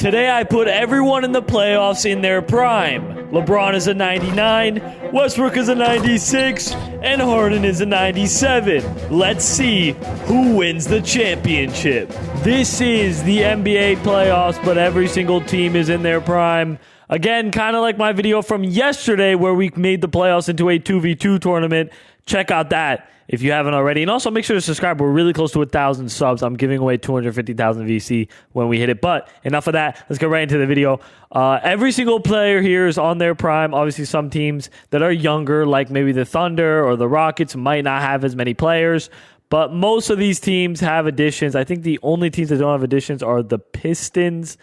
Today I put everyone in the playoffs in their prime. LeBron is a 99, Westbrook is a 96, and Harden is a 97. Let's see who wins the championship. This is the NBA playoffs, but every single team is in their prime. Again, kind of like my video from yesterday where we made the playoffs into a 2v2 tournament. Check out that if you haven't already. And also make sure to subscribe. We're really close to 1,000 subs. I'm giving away 250,000 VC when we hit it. But enough of that. Let's get right into the video. Every single player here is on their prime. Obviously, some teams that are younger, like maybe the Thunder or the Rockets, might not have as many players. But most of these teams have additions. I think the only teams that don't have additions are the Pistons,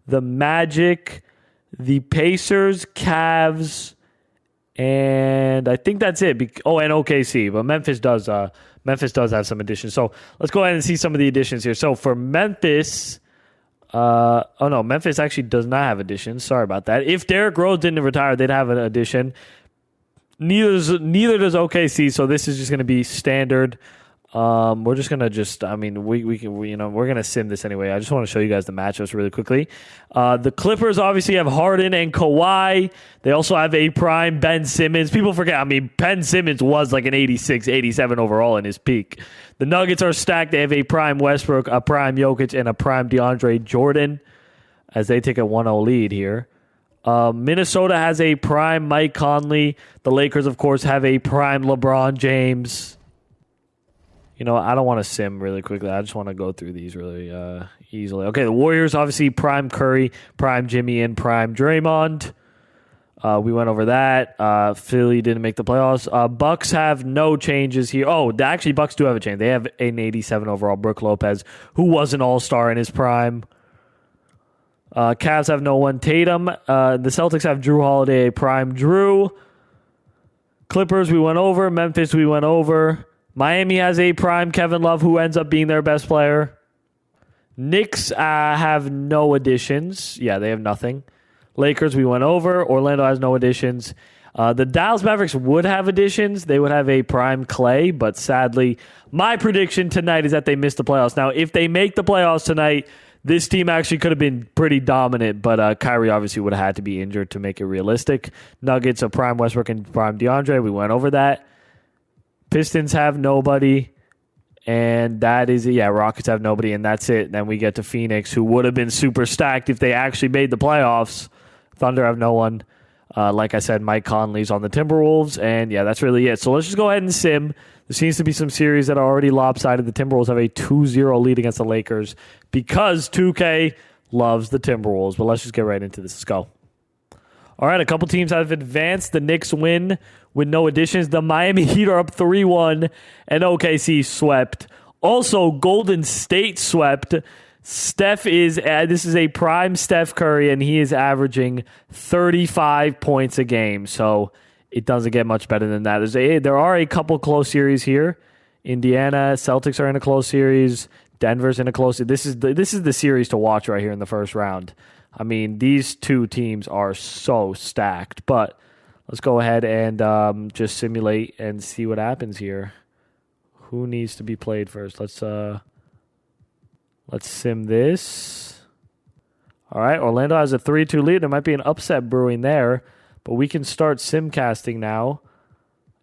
the Magic, the Pacers, Cavs, and I think that's it. And OKC, but Memphis does have some additions. So let's go ahead and see some of the additions here. So for Memphis, Memphis actually does not have additions. Sorry about that. If Derrick Rose didn't retire, they'd have an addition. Neither does OKC. So this is just going to be standard. We're just gonna we're gonna sim this anyway. I just want to show you guys the matchups really quickly. The Clippers obviously have Harden and Kawhi. They also have a prime Ben Simmons. People forget, Ben Simmons was like an 86, 87 overall in his peak. The Nuggets are stacked. They have a prime Westbrook, a prime Jokic, and a prime DeAndre Jordan as they take a 1-0 lead here. Minnesota has a prime Mike Conley. The Lakers, of course, have a prime LeBron James. You know, I don't want to sim really quickly. I just want to go through these really easily. Okay, the Warriors, obviously, prime Curry, prime Jimmy, and prime Draymond. We went over that. Philly didn't make the playoffs. Bucks have no changes here. Oh, actually, Bucks do have a change. They have an 87 overall Brook Lopez, who was an all-star in his prime. Cavs have no one. Tatum. The Celtics have Drew Holiday, a prime Drew. Clippers, we went over. Memphis, we went over. Miami has a prime Kevin Love, who ends up being their best player. Knicks have no additions. Yeah, they have nothing. Lakers, we went over. Orlando has no additions. The Dallas Mavericks would have additions. They would have a prime Clay, but sadly, my prediction tonight is that they miss the playoffs. Now, if they make the playoffs tonight, this team actually could have been pretty dominant, but Kyrie obviously would have had to be injured to make it realistic. Nuggets, a prime Westbrook and prime DeAndre. We went over that. Pistons have nobody, and that is it. Yeah, Rockets have nobody, and that's it. Then we get to Phoenix, who would have been super stacked if they actually made the playoffs. Thunder have no one. Like I said, Mike Conley's on the Timberwolves, and yeah, that's really it. So let's just go ahead and sim. There seems to be some series that are already lopsided. The Timberwolves have a 2-0 lead against the Lakers because 2K loves the Timberwolves. But let's just get right into this. Let's go. All right, a couple teams have advanced. The Knicks win with no additions. The Miami Heat are up 3-1, and OKC swept. Also, Golden State swept. This is a prime Steph Curry, and he is averaging 35 points a game. So it doesn't get much better than that. There are a couple close series here. Indiana, Celtics are in a close series. Denver's in a close series. This is the series to watch right here in the first round. I mean, these two teams are so stacked, but let's go ahead and just simulate and see what happens here. Who needs to be played first? Let's sim this. All right, Orlando has a 3-2 lead. There might be an upset brewing there, but we can start simcasting now.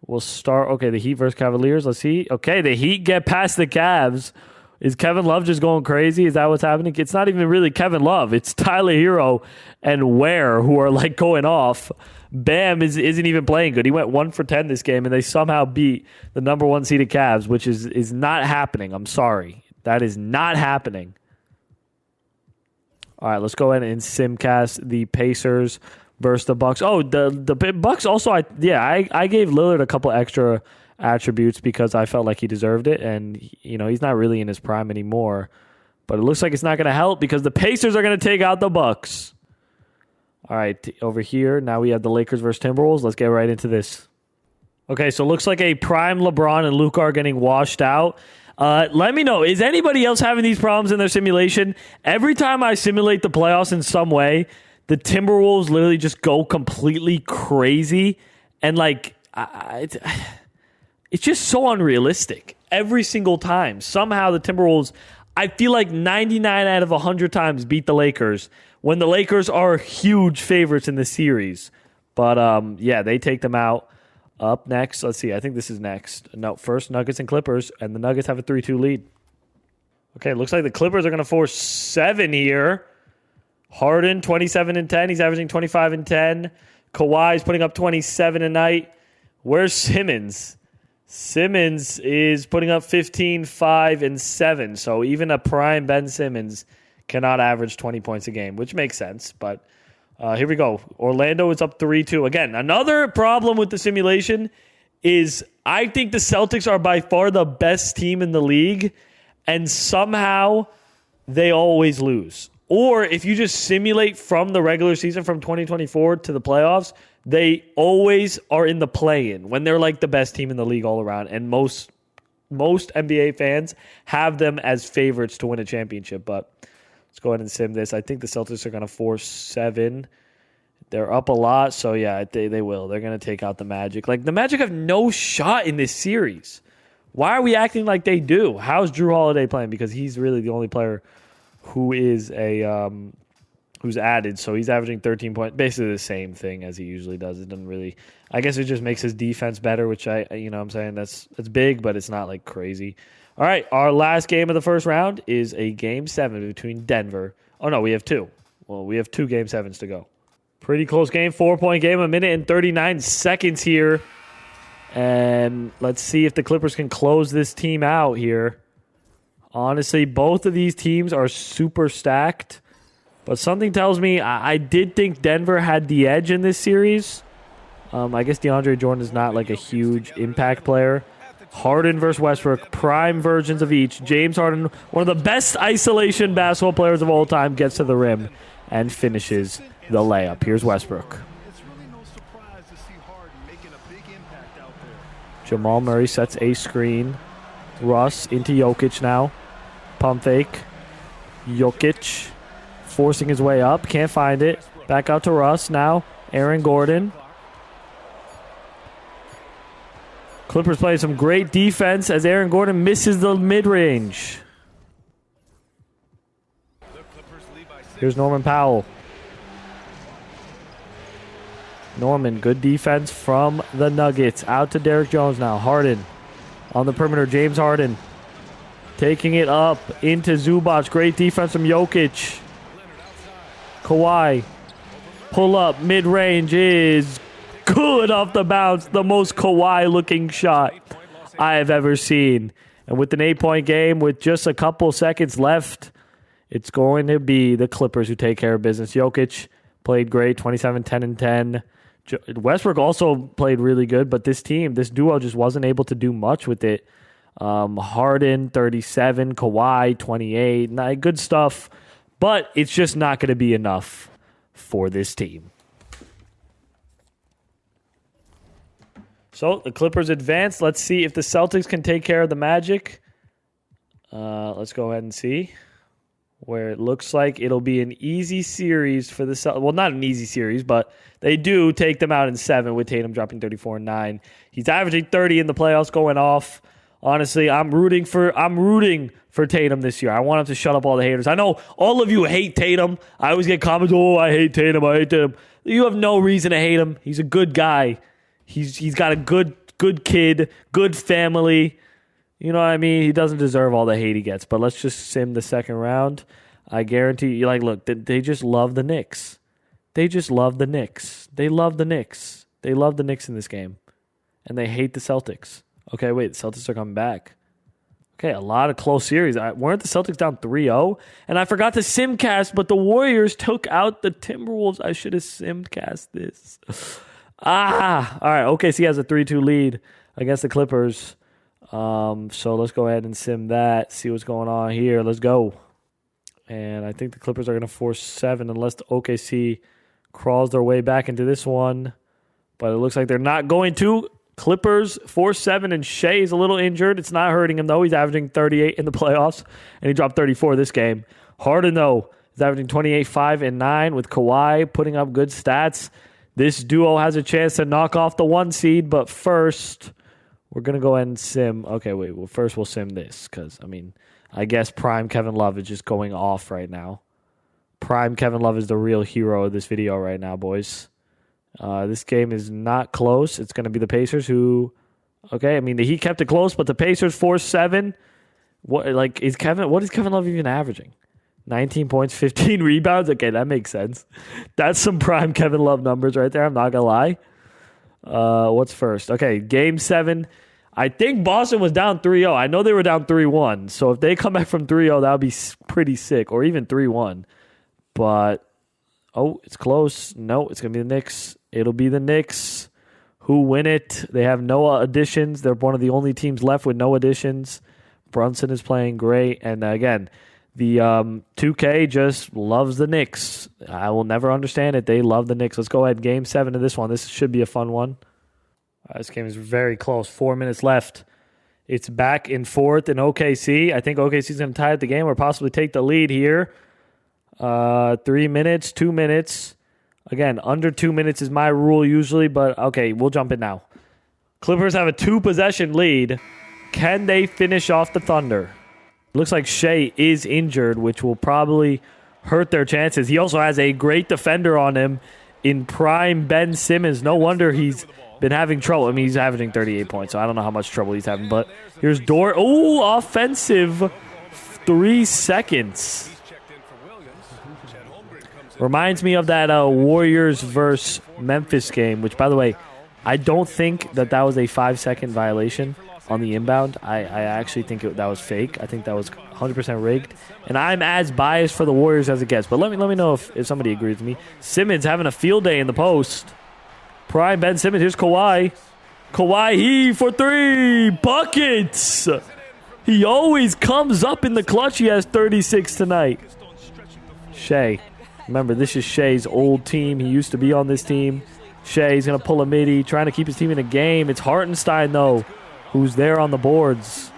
We'll start. Okay, the Heat versus Cavaliers. Let's see. Okay, the Heat get past the Cavs. Is Kevin Love just going crazy? Is that what's happening? It's not even really Kevin Love. It's Tyler Hero and Ware who are like going off. Bam isn't even playing good. He went 1 for 10 this game, and they somehow beat the number 1 seeded Cavs, which is not happening. I'm sorry. That is not happening. All right, let's go ahead and simcast the Pacers versus the Bucks. Oh, the Bucks also, I gave Lillard a couple extra attributes because I felt like he deserved it, and he's not really in his prime anymore, but it looks like it's not going to help because the Pacers are going to take out the Bucks. All right, over here now we have the Lakers versus Timberwolves. Let's get right into this. Okay, so it looks like a prime LeBron and Luka are getting washed out. Let me know, is anybody else having these problems in their simulation? Every time I simulate the playoffs in some way, the Timberwolves literally just go completely crazy, and it's just so unrealistic every single time. Somehow the Timberwolves, I feel like 99 out of 100 times beat the Lakers, when the Lakers are huge favorites in the series. But, yeah, they take them out. Up next, let's see. I think this is next. No, first Nuggets and Clippers, and the Nuggets have a 3-2 lead. Okay, looks like the Clippers are going to force 7 here. Harden, 27 and 10. He's averaging 25 and 10. Kawhi's putting up 27 a night. Where's Simmons? Simmons is putting up 15, 5, and 7. So even a prime Ben Simmons cannot average 20 points a game, which makes sense. But here we go. Orlando is up 3-2. Again, another problem with the simulation is I think the Celtics are by far the best team in the league, and somehow they always lose. Or if you just simulate from the regular season from 2024 to the playoffs, they always are in the play-in when they're like the best team in the league all around. And most NBA fans have them as favorites to win a championship. But let's go ahead and sim this. I think the Celtics are going to force 7. They're up a lot, so yeah, they will. They're going to take out the Magic. Like, the Magic have no shot in this series. Why are we acting like they do? How's Drew Holiday playing? Because he's really the only player who is who's added. So he's averaging 13 points, basically the same thing as he usually does. It doesn't really, I guess it just makes his defense better, which I'm saying that's big, but it's not like crazy. All right, our last game of the first round is a Game 7 between Denver. Oh, no, we have 2. Well, we have 2 Game 7s to go. Pretty close game, 4-point game, 1 minute and 39 seconds here. And let's see if the Clippers can close this team out here. Honestly, both of these teams are super stacked. But something tells me I did think Denver had the edge in this series. I guess DeAndre Jordan is not like a huge impact player. Harden versus Westbrook, prime versions of each. James Harden, one of the best isolation basketball players of all time, gets to the rim and finishes the layup. Here's Westbrook. Jamal Murray sets a screen. Russ into Jokic now. Pump fake. Jokic forcing his way up. Can't find it. Back out to Russ now. Aaron Gordon. Clippers playing some great defense as Aaron Gordon misses the mid-range. Here's Norman Powell. Norman, good defense from the Nuggets. Out to Derrick Jones now. Harden on the perimeter. James Harden taking it up into Zubac. Great defense from Jokic. Kawhi. Pull up. Mid-range is good off the bounce. The most Kawhi-looking shot I have ever seen. And with an 8-point game with just a couple seconds left, it's going to be the Clippers who take care of business. Jokic played great. 27, 10, and 10. Westbrook also played really good, but this duo just wasn't able to do much with it. Harden, 37, Kawhi, 28. Good stuff, but it's just not going to be enough for this team. So the Clippers advance. Let's see if the Celtics can take care of the Magic. Let's go ahead and see. Where it looks like it'll be an easy series for the Celtics. Well, not an easy series, but they do take them out in 7 with Tatum dropping 34 and 9. He's averaging 30 in the playoffs, going off. Honestly, I'm rooting for Tatum this year. I want him to shut up all the haters. I know all of you hate Tatum. I always get comments, I hate Tatum. You have no reason to hate him. He's a good guy. He's got a good kid, good family. You know what I mean? He doesn't deserve all the hate he gets. But let's just sim the second round. I guarantee you, look, they just love the Knicks. They just love the Knicks. They love the Knicks. They love the Knicks in this game. And they hate the Celtics. Okay, wait, the Celtics are coming back. Okay, a lot of close series. Weren't the Celtics down 3-0? And I forgot to simcast, but the Warriors took out the Timberwolves. I should have simcast this. All right, OKC has a 3-2 lead against the Clippers. So let's go ahead and sim that, see what's going on here. Let's go. And I think the Clippers are going to force 7 unless the OKC crawls their way back into this one. But it looks like they're not going to. Clippers force 7, and Shea is a little injured. It's not hurting him, though. He's averaging 38 in the playoffs, and he dropped 34 this game. Harden, though, is averaging 28, 5, and 9 with Kawhi putting up good stats. This duo has a chance to knock off the 1 seed, but first, we're going to go ahead and sim. Okay, wait. Well, first we'll sim this because, I guess prime Kevin Love is just going off right now. Prime Kevin Love is the real hero of this video right now, boys. This game is not close. It's going to be the Pacers who... Okay, I mean, the Heat kept it close, but the Pacers forced 7. What is Kevin Love even averaging? 19 points, 15 rebounds? Okay, that makes sense. That's some prime Kevin Love numbers right there. I'm not going to lie. What's first? Okay, Game 7. I think Boston was down 3-0. I know they were down 3-1. So if they come back from 3-0, that would be pretty sick. Or even 3-1. But, it's close. No, it's going to be the Knicks. It'll be the Knicks who win it. They have no additions. They're one of the only teams left with no additions. Brunson is playing great. And again, the 2K just loves the Knicks. I will never understand it. They love the Knicks. Let's go ahead. Game 7 of this one. This should be a fun one. This game is very close. 4 minutes left. It's back and forth in OKC. I think OKC is going to tie up the game or possibly take the lead here. 3 minutes, 2 minutes. Again, under 2 minutes is my rule usually, but okay, we'll jump in now. Clippers have a 2-possession lead. Can they finish off the Thunder? Looks like Shea is injured, which will probably hurt their chances. He also has a great defender on him in prime Ben Simmons. No wonder he's been having trouble. I mean, he's averaging 38 points, so I don't know how much trouble he's having. But here's Dort. Oh, offensive 3 seconds. Reminds me of that Warriors versus Memphis game, which, by the way, I don't think that was a 5-second violation on the inbound. I actually think that was fake. I think that was 100% rigged. And I'm as biased for the Warriors as it gets. But let me know if somebody agrees with me. Simmons having a field day in the post. Prime Ben Simmons. Here's Kawhi. Kawhi for 3. Buckets. He always comes up in the clutch. He has 36 tonight. Shea. Remember, this is Shea's old team. He used to be on this team. Shea's going to pull a midi, trying to keep his team in the game. It's Hartenstein, though, who's there on the boards.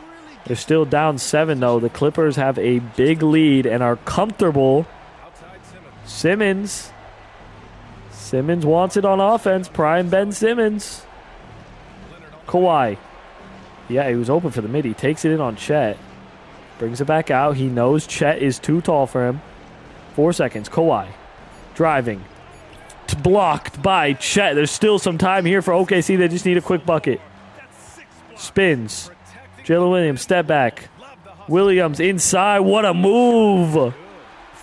They're still down 7, though. The Clippers have a big lead and are comfortable. Simmons. Simmons wants it on offense. Prime Ben Simmons. Kawhi. Yeah, he was open for the midi. Takes it in on Chet. Brings it back out. He knows Chet is too tall for him. 4 seconds. Kawhi. Driving. Blocked by Chet. There's still some time here for OKC. They just need a quick bucket. Spins. Jalen Williams, step back. Williams inside. What a move.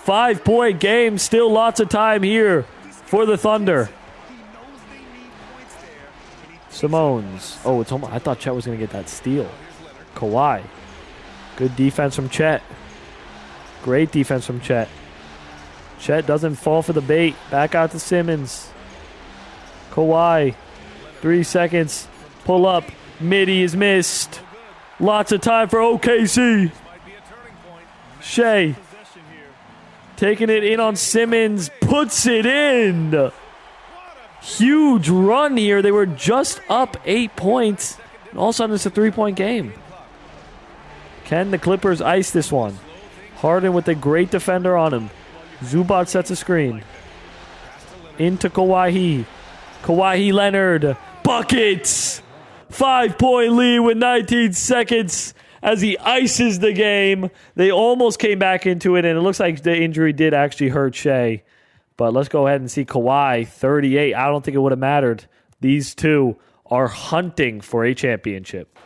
5-point game. Still lots of time here for the Thunder. Simone's. Oh, it's almost, I thought Chet was going to get that steal. Kawhi. Good defense from Chet. Great defense from Chet. Chet doesn't fall for the bait. Back out to Simmons. Kawhi. 3 seconds. Pull up. Midi is missed. Lots of time for OKC. Shea. Taking it in on Simmons. Puts it in. Huge run here. They were just up 8 points. And all of a sudden, it's a 3-point game. Can the Clippers ice this one? Harden with a great defender on him. Zubac sets a screen. Into Kawhi. Kawhi Leonard. Buckets! 5-point lead with 19 seconds as he ices the game. They almost came back into it, and it looks like the injury did actually hurt Shea. But let's go ahead and see Kawhi, 38. I don't think it would have mattered. These two are hunting for a championship.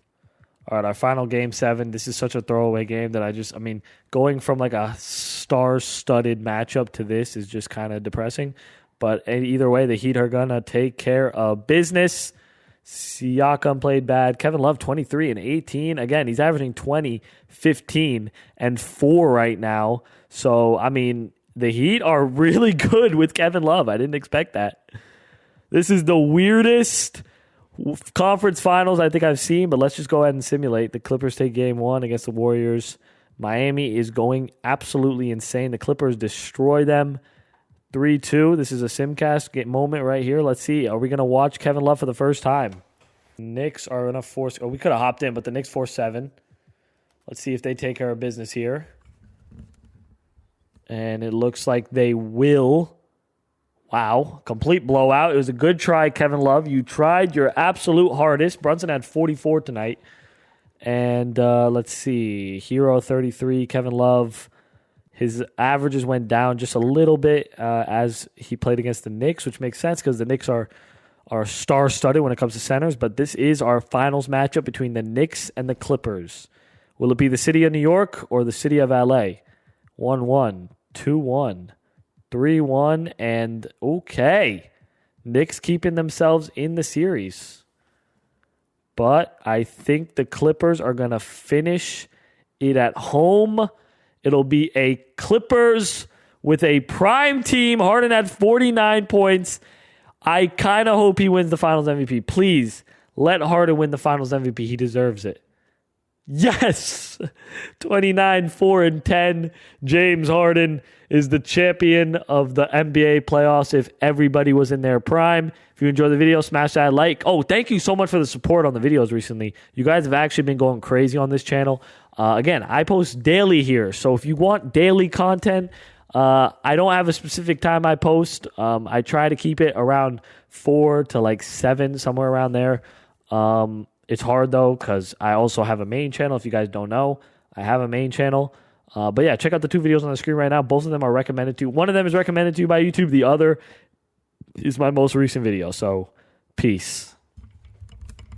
All right, our final Game 7. This is such a throwaway game that going from like a star-studded matchup to this is just kind of depressing. But either way, the Heat are going to take care of business. Siakam played bad. Kevin Love, 23 and 18. Again, he's averaging 20, 15, and 4 right now. So, I mean, the Heat are really good with Kevin Love. I didn't expect that. This is the weirdest conference finals I think I've seen, but let's just go ahead and simulate. The Clippers take Game 1 against the Warriors. Miami is going absolutely insane. The Clippers destroy them 3-2. This is a Simcast moment right here. Let's see. Are we going to watch Kevin Love for the first time? Knicks are going to force... Oh, we could have hopped in, but the Knicks force 7. Let's see if they take care of business here. And it looks like they will. Wow. Complete blowout. It was a good try, Kevin Love. You tried your absolute hardest. Brunson had 44 tonight. And let's see. Hero 33, Kevin Love. His averages went down just a little bit as he played against the Knicks, which makes sense because the Knicks are star-studded when it comes to centers. But this is our finals matchup between the Knicks and the Clippers. Will it be the city of New York or the city of LA? 1-1, 2-1, 3-1, and okay. Knicks keeping themselves in the series. But I think the Clippers are going to finish it at home. It'll be a Clippers with a prime team. Harden had 49 points. I kind of hope he wins the Finals MVP. Please, let Harden win the Finals MVP. He deserves it. Yes! 29, 4, and 10. James Harden is the champion of the NBA playoffs if everybody was in their prime. If you enjoyed the video, smash that like. Oh, thank you so much for the support on the videos recently. You guys have actually been going crazy on this channel. Again, I post daily here, so if you want daily content, I don't have a specific time I post. I try to keep it around 4 to like 7, somewhere around there. It's hard, though, because I also have a main channel. If you guys don't know, I have a main channel. But yeah, check out the 2 videos on the screen right now. Both of them are recommended to you. One of them is recommended to you by YouTube. The other is my most recent video. So, peace.